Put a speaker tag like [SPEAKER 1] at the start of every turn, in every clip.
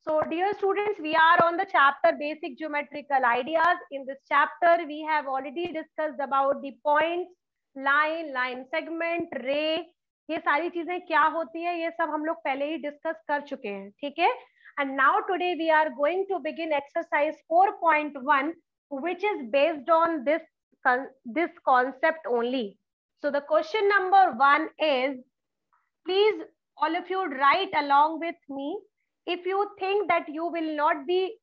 [SPEAKER 1] So dear students, we are on the chapter basic geometrical ideas. In this chapter, we have already discussed about the points, line segment, ray. ये सारी चीजें क्या होती है ये सब हम लोग पहले ही डिस्कस कर चुके हैं, ठीक है. And now today we are going to begin exercise 4.1, which is based on this concept only. So the question number 1 is, please all of you write along with me. If you think that you will not be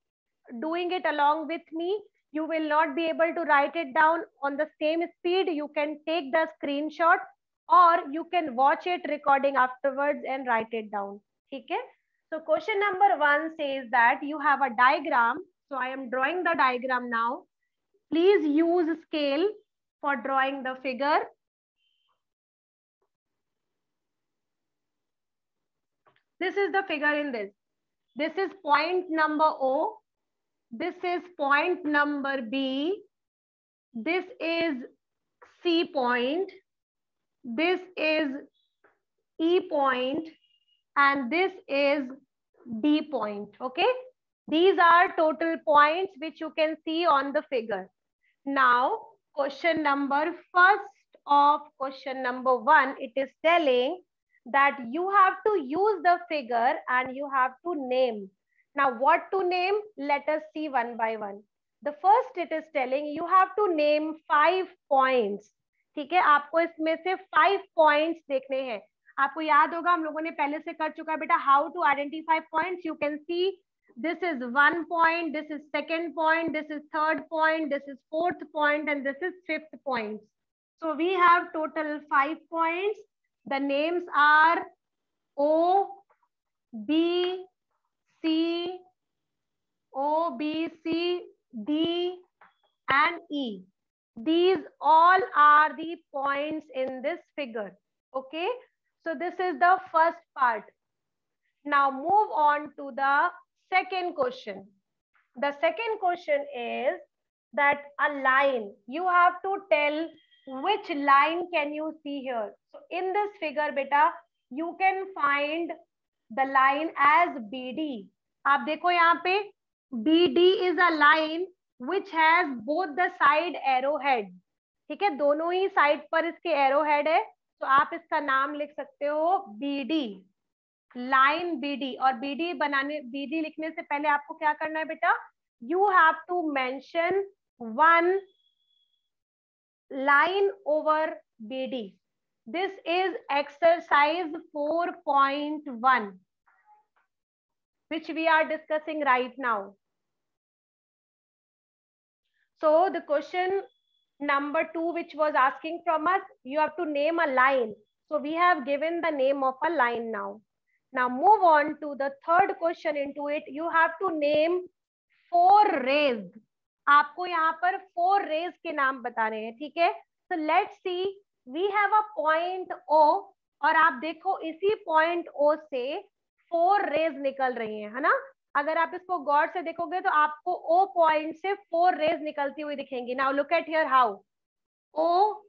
[SPEAKER 1] doing it along with me, you will not be able to write it down on the same speed, you can take the screenshot or you can watch it recording afterwards and write it down. Okay? So question number 1 says that you have a diagram. So I am drawing the diagram now. Please use scale for drawing the figure. This is the figure in this. This is point number O. This is point number B. This is C point. This is E point. And this is D point. Okay. These are total points which you can see on the figure. Now, question number question number 1, it is telling that you have to use the figure and you have to name. Now, what to name? Let us see one by one. The first, it is telling you have to name 5 points. ठीक है, आपको इसमें से 5 points देखने हैं. आपको याद होगा हम लोगों ने पहले से कर चुका है बेटा. How to identify points? You can see this is 1 point, this is 2nd point, this is 3rd point, this is 4th point, and this is 5th point. So we have total 5 points. The names are O, B, C, D, and E. These all are the points in this figure. Okay. So this is the first part. Now move on to the second question. The second question is that a line. You have to tell which line can you see here. So in this figure, beta, you can find the line as BD. आप देखो यहाँ पे BD is a line which has both the side arrowhead. ठीक है, दोनों ही side पर इसके arrowhead है. तो आप इसका नाम लिख सकते हो BD, लाइन BD. और BD लिखने से पहले आपको क्या करना है बेटा? You have to mention one line over BD. This is exercise 4.1, which we are discussing right now. So the question number 2, which was asking from us, you have to name a line. So we have given the name of a line now. Now move on to the third question into it. You have to name 4 rays. आपको यहाँ पर 4 rays के नाम बता रहे हैं, ठीक है. So let's see, we have a point O और आप देखो इसी point O से 4 rays निकल रही हैं, है ना. अगर आप इसको गौर से देखोगे तो आपको O point से 4 rays निकलती हुई दिखेंगी. Now look at here how. O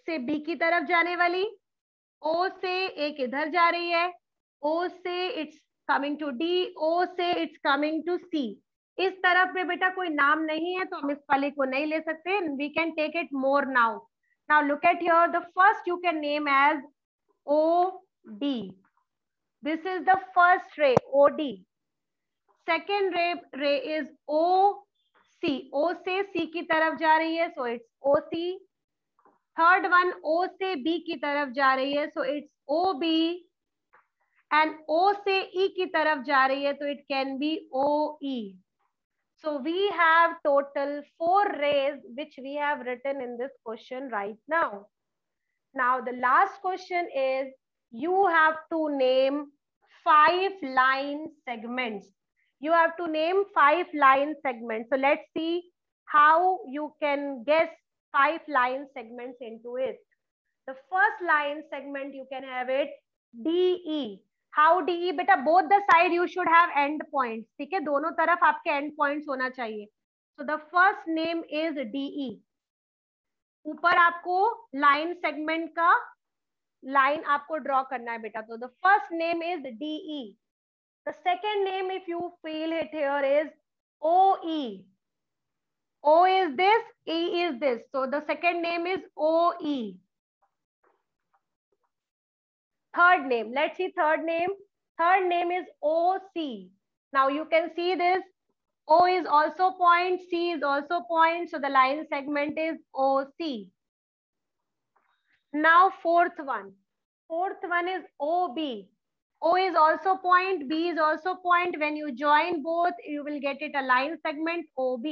[SPEAKER 1] से B की तरफ जाने वाली, O से एक इधर जा रही है, O से it's coming to D, O से it's coming to C. इस तरफ में बेटा कोई नाम नहीं है तो हम इस वाले को नहीं ले सकते. We can take it more now. Now look at here. The first you can name as OD. This is the first ray, OD. Second ray is OC. O से C की तरफ जा रही है, so it's OC. Third one, O से B की तरफ जा रही है, so it's OB. And O से E की तरफ जा रही है, तो it can be OE. So we have total 4 rays which we have written in this question right now. Now the last question is, you have to name 5 line segments. You have to name 5 line segments. So let's see how you can guess 5 line segments into it. The first line segment you can have it DE. How DE? बेटा both the side you should have end points. ठीक है, दोनों तरफ आपके end points होना चाहिए. So the first name is DE. ऊपर आपको line segment का line आपको draw करना है बेटा. तो the first name is DE. The second name, if you feel it here, is OE. O is this, E is this. So the second name is OE. Third name, let's see third name. Third name is OC. Now you can see this. O is also point, C is also point. So the line segment is OC. Now fourth one. Fourth one is OB. O is also point, B is also point. When you join both, you will get it a line segment OB.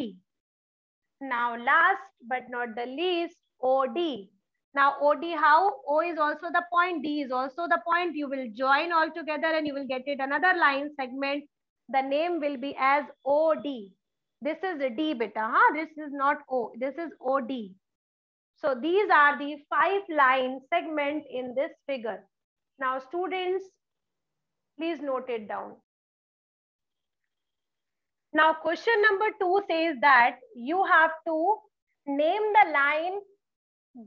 [SPEAKER 1] Now last but not the least, OD. Now OD how? O is also the point, D is also the point. You will join all together and you will get it another line segment. The name will be as OD. This is a D beta, huh? This is not O, this is OD. So these are the 5 line segment in this figure. Now students, please note it down. Now question number 2 says that you have to name the line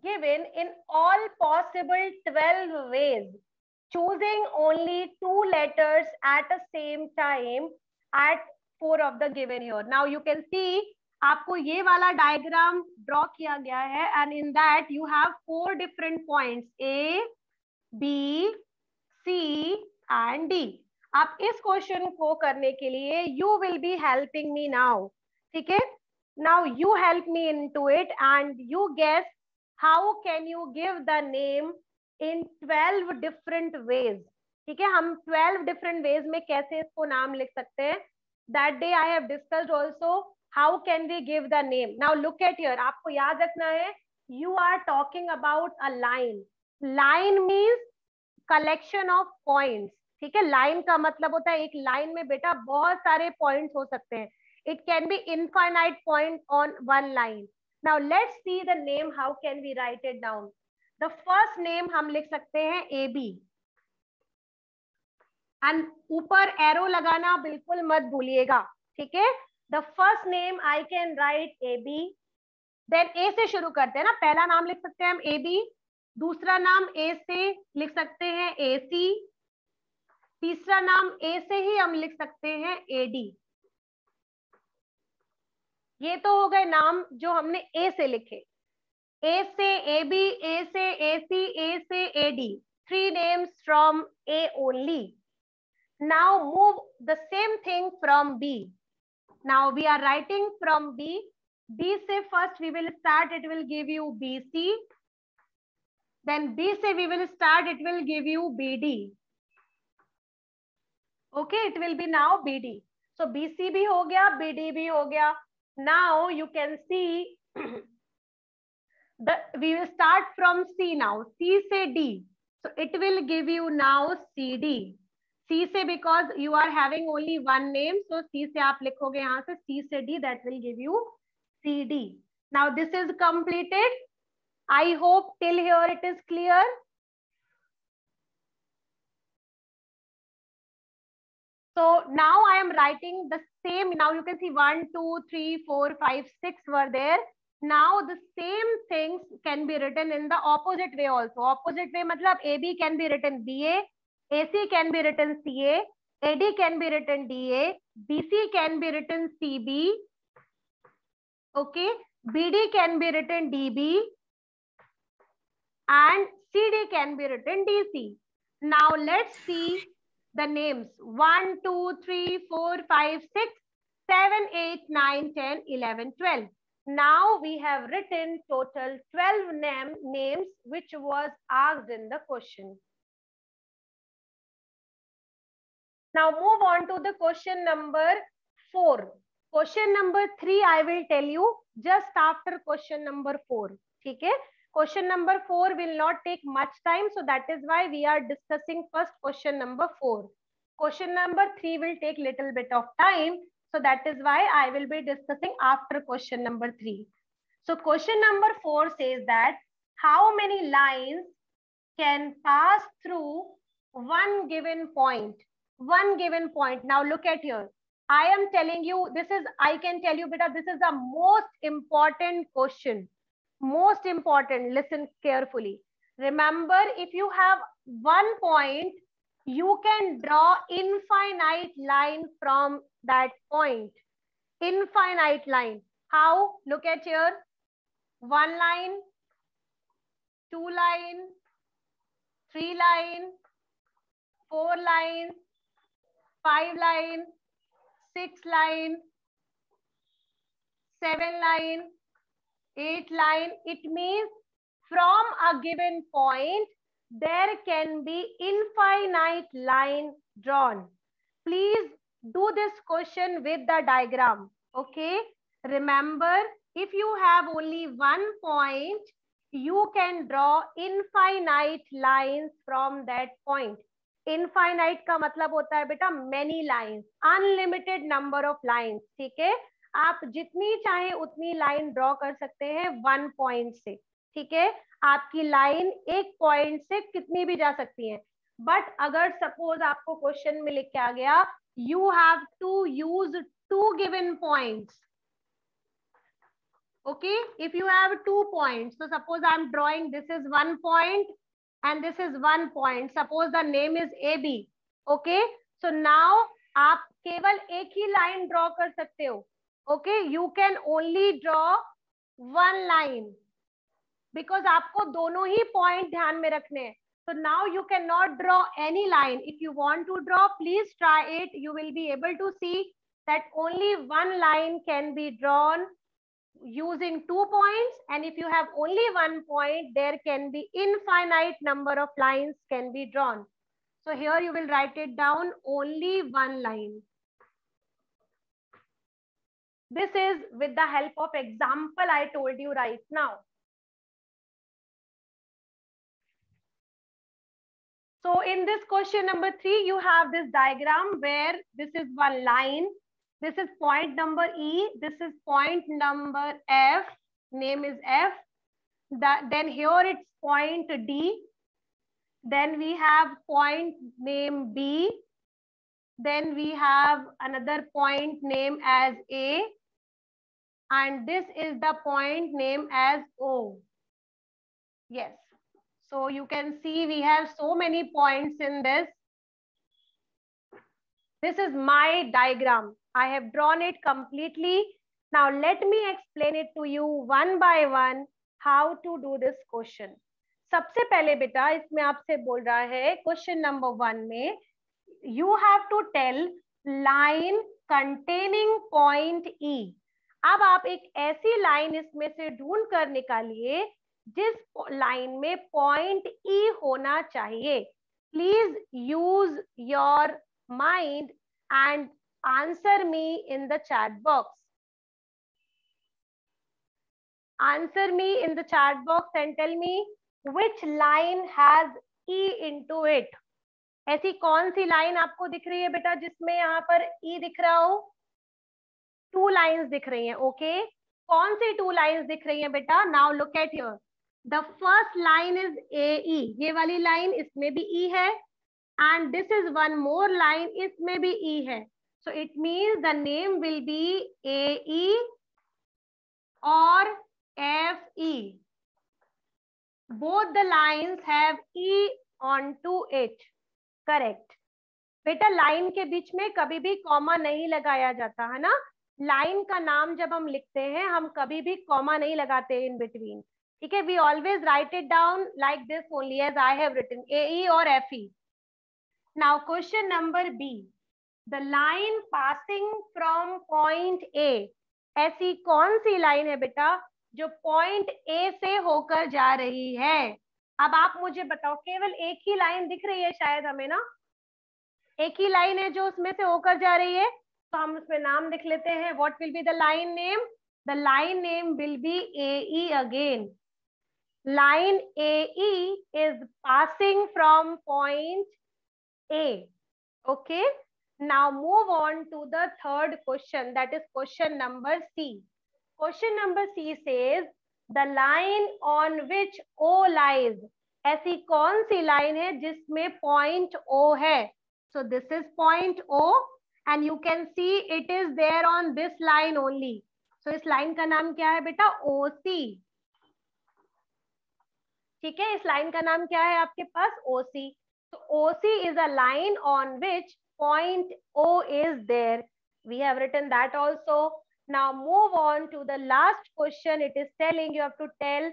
[SPEAKER 1] given in all possible 12 ways, choosing only 2 letters at the same time at 4 of the given here. Now you can see आपको ये वाला diagram draw किया गया है and in that you have 4 different points A, B, C and D. आप इस question को करने के लिए you will be helping me now. ठीक है? Now you help me into it and you guess how can you give the name in 12 different ways. ठीक है? हम 12 different ways में कैसे इसको नाम लिख सकते हैं. That day I have discussed also how can we give the name. Now look at here. आपको याद रखना है you are talking about a line. Line means collection of points. ठीक है? लाइन का मतलब होता है एक लाइन में बेटा बहुत सारे पॉइंट्स हो सकते हैं. It can be infinite point on one line. Now let's see the name. How can we write it down? The first name हम लिख सकते हैं AB. And ऊपर एरो लगाना बिल्कुल मत भूलिएगा. ठीक है? The first name I can write AB. Then A से शुरू करते हैं ना. पहला नाम लिख सकते हैं हम AB. दूसरा नाम A से लिख सकते हैं AC. तीसरा नाम A से ही हम लिख सकते हैं AD. ये तो हो गए नाम जो हमने A से लिखे. A से AB, A से AC, A से AD. 3 names from A only. Now move the same thing from B. Now we are writing from B. B से first we will start. It will give you BC. Then B से we will start. It will give you BD. Okay, it will be now BD. So BC भी हो गया, BD भी हो गया. Now you can see we will start from C now. C से D. So it will give you now CD. C से because you are having only one name. So C से आप लिखोगे यहाँ से C से D, that will give you CD. Now this is completed. I hope till here it is clear. So now I am writing the same. Now you can see 1, 2, 3, 4, 5, 6 were there. Now the same things can be written in the opposite way also. Opposite way matlab AB can be written BA, AC can be written CA, AD can be written DA, BC can be written CB, okay, BD can be written DB, and CD can be written DC. Now let's see the names 1, 2, 3, 4, 5, 6, 7, 8, 9, 10, 11, 12. Now we have written total 12 names which was asked in the question. Now move on to the question number 4. Question number 3 I will tell you just after question number 4. Okay? Question number 4 will not take much time, so that is why we are discussing first question number 4. Question number 3 will take little bit of time, so that is why I will be discussing after question number 3. So question number 4 says that how many lines can pass through one given point? One given point. Now look at here. I am telling you, I can tell you, beta, this is the most important question. Most important. Listen carefully. Remember, if you have one point, You can draw infinite line from that point. Infinite line. How? Look at here. 1 line, 2 line, 3 line, 4 line, 5 line, 6 line, 7 line, 8 line. It means from a given point, there can be infinite line drawn. Please do this question with the diagram. Okay. Remember, if you have only one point, you can draw infinite lines from that point. Infinite का मतलब होता है बेटा many lines, unlimited number of lines. ठीक है, आप जितनी चाहे उतनी लाइन ड्रॉ कर सकते हैं वन पॉइंट से. ठीक है, आपकी लाइन एक पॉइंट से कितनी भी जा सकती है. बट अगर सपोज आपको क्वेश्चन में लिख के आ गया, you have to use 2 given points. Okay, if you have 2 points, so suppose I'm drawing, this is 1 point and this is 1 point. Suppose the name is AB. Okay, so now आप केवल एक ही line draw कर सकते हो. Okay, you can only draw 1 line because आपको दोनों ही point ध्यान में रखने हैं. So now you cannot draw any line. If you want to draw, please try it. You will be able to see that only 1 line can be drawn using 2 points, and if you have only 1 point, there can be infinite number of lines can be drawn. So here you will write it down, only 1 line. This is with the help of example I told you right now. So in this question number 3, you have this diagram where this is 1 line. This is point number E. This is point number F. Name is F. Then here it's point D. Then we have point name B. Then we have another point name as A. And this is the point name as O. Yes. So you can see we have so many points in this. This is my diagram. I have drawn it completely. Now let me explain it to you one by one how to do this question. सबसे पहले बेटा इसमें आपसे बोल रहा है question number 1 में you have to tell line containing point E. अब आप एक ऐसी लाइन इसमें से ढूंढ कर निकालिए जिस लाइन में पॉइंट E होना चाहिए. Please use your mind and answer me in the chat box. Answer me in the chat box and tell me which line has E into it. ऐसी कौन सी लाइन आपको दिख रही है बेटा जिसमें यहाँ पर E दिख रहा हो? 2 लाइन्स दिख रही हैं. ओके, कौन सी 2 लाइन्स दिख रही हैं बेटा? Now look at here. The first line is AE. ये वाली लाइन, इसमें भी E है. And this is one more line, इसमें भी E है. So it means the name will be AE or FE. Both the lines have E onto it. Correct. बेटा line के बीच में कभी भी कॉमा नहीं लगाया जाता है ना. लाइन का नाम जब हम लिखते हैं हम कभी भी कॉमा नहीं लगाते इन बिटवीन. ठीक है, we always write it down like this only as I have written, AE or FE. Now question number B. The line passing from point A. ऐसी कौन सी लाइन है बेटा जो पॉइंट A से होकर जा रही है? अब आप मुझे बताओ, केवल एक ही लाइन दिख रही है शायद हमें ना. एक ही लाइन है जो उसमें से होकर जा रही है, तो हम उसमें नाम लिख लेते हैं. What will be the line name? The line name will be AE again. Line AE is passing from point A. Okay, now move on to the third question, that is question number C. Question number C says the line on which O lies. ऐसी कौन सी line है जिसमें point O है? So this is point O and you can see it is there on this line only. So इस line का नाम क्या है बेटा? OC. ठीक है, इस लाइन का नाम क्या है आपके पास? OC. So OC is a line on which point O is there. We have written that also. Now move on to the last question. It is telling you have to tell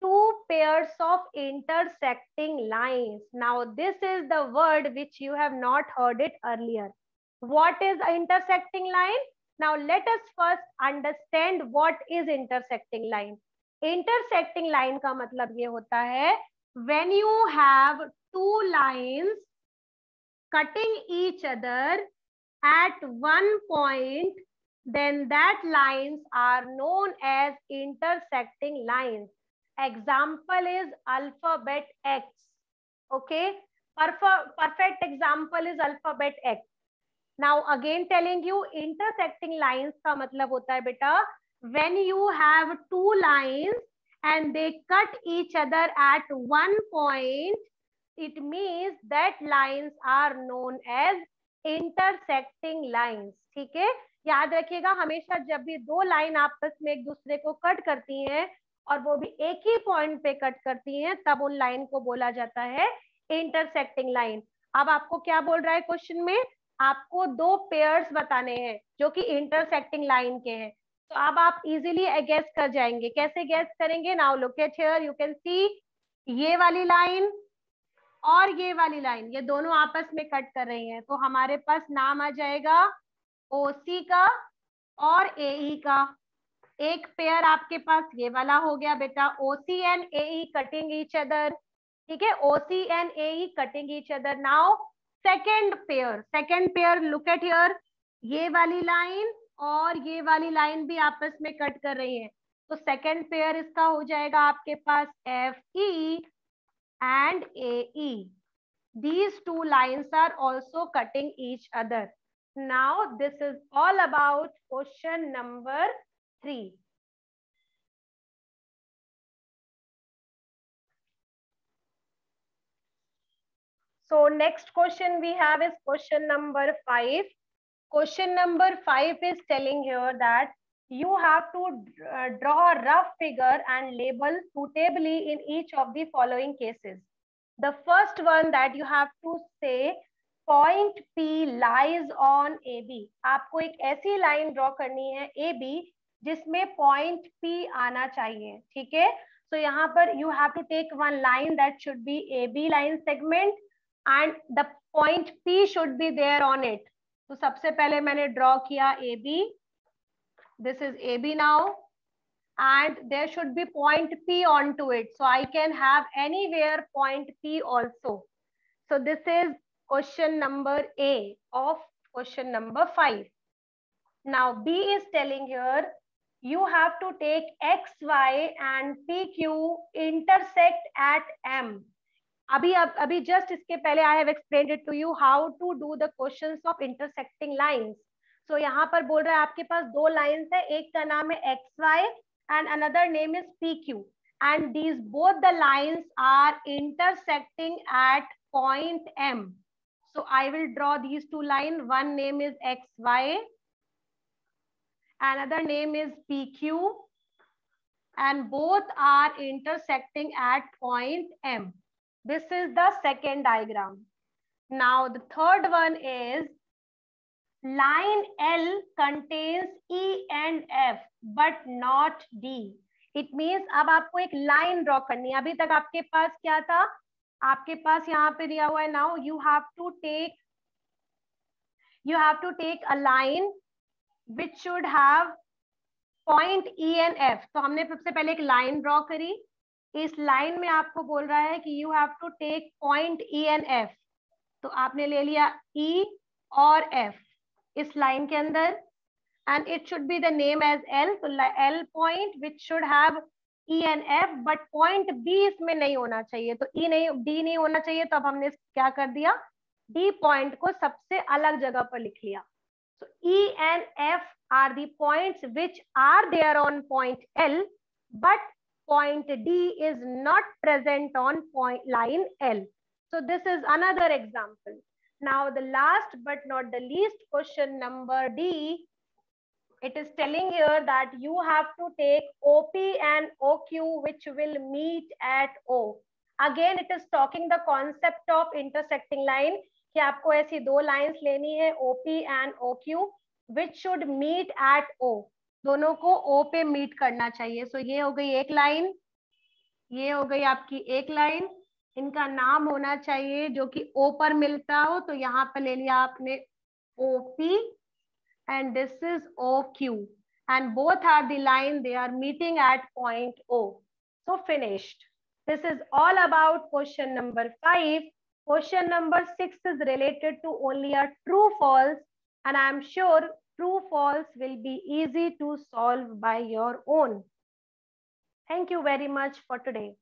[SPEAKER 1] two pairs of intersecting lines. Now this is the word which you have not heard it earlier. What is an intersecting line? Now let us first understand what is intersecting line. Intersecting line का मतलब ये होता है when you have two lines cutting each other at one point, then that lines are known as intersecting lines. Example is alphabet X. Okay, perfect example is alphabet X. Now again telling you intersecting lines का मतलब होता है बेटा when you have two lines and they cut each other at one point, it means that lines are known as intersecting lines. ठीक है, याद रखिएगा हमेशा जब भी दो लाइन आपस में एक दूसरे को कट करती हैं और वो भी एक ही पॉइंट पे कट करती हैं, तब उन लाइन को बोला जाता है इंटरसेक्टिंग लाइन. अब आपको क्या बोल रहा है क्वेश्चन में, आपको दो पेयर्स बताने हैं जो कि इंटरसेक्टिंग लाइन के हैं. तो अब आप इजीली गैस कर जाएंगे. कैसे गैस करेंगे? Now look at here, you can see ये वाली लाइन और ये वाली लाइन, ये दोनों आपस में कट कर रही हैं, तो हमारे पास नाम आ जाएगा OC का और AE का. एक पेयर आपके पास ये वाला हो गया बेटा, OC and AE cutting each other. ठीक है, OC and AE cutting each other. Now second pair look at here, ये वाली लाइन और ये वाली लाइन भी आपस में कट कर रही है, तो सेकेंड पेयर इसका हो जाएगा आपके पास FE and AE. These two lines are also cutting each other. Now this is all about question number 3. So next question we have is question number 5. Question number 5 is telling here that you have to draw a rough figure and label suitably in each of the following cases. The first one that you have to say point P lies on AB. आपको एक ऐसी line draw करनी है AB जिसमें point P आना चाहिए. ठीक है, so यहाँ पर you have to take one line that should be AB line segment and the point P should be there on it. तो सबसे पहले मैंने ड्रॉ किया AB. This is AB now. And there should be point P onto it. So I can have anywhere point P also. So this is question number A of question number 5. Now B is telling here, you have to take XY and PQ intersect at M. अभी just इसके पहले I have explained it to you how to do the questions of intersecting lines. So यहाँ पर बोल रहा है आपके पास दो lines है, एक का नाम है XY and another name is PQ, and these both the lines are intersecting at point M. So I will draw these two lines. One name is XY, another name is PQ, and both are intersecting at point M. This is the second diagram. Now the third one is line L contains E and F but not D. It means अब आपको एक line draw करनी है. अभी तक आपके पास क्या था, आपके पास यहाँ पे दिया हुआ है now you have to take a line which should have point E and F. तो हमने सबसे पहले एक लाइन ड्रॉ करी. इस लाइन में आपको बोल रहा है कि you have to take point E and F. तो आपने ले लिया E और F इस लाइन के अंदर, and it should be the name as L. So L point which should have E and F, but point B इसमें नहीं होना चाहिए. तो E नहीं, D नहीं होना चाहिए. तो अब हमने क्या कर दिया, D point को सबसे अलग जगह पर लिख लिया. So E and F are the points which are there on point L, but point D is not present on point line L. So this is another example. Now the last but not the least, question number D. It is telling here that you have to take OP and OQ which will meet at O. Again it is talking the concept of intersecting line, कि आपको ऐसी दो lines लेनी है OP and OQ which should meet at O, दोनों को O पे meet करना चाहिए. सो ये हो गई एक लाइन, ये हो गई आपकी एक लाइन. इनका नाम होना चाहिए जो कि O पर मिलता हो, तो यहाँ पर ले लिया आपने OP and this is OQ, and both are the line they are meeting at point O. So finished. This is all about question number 5. Question number 6 is related to only a true false, and I am sure true false will be easy to solve by your own. Thank you very much for today.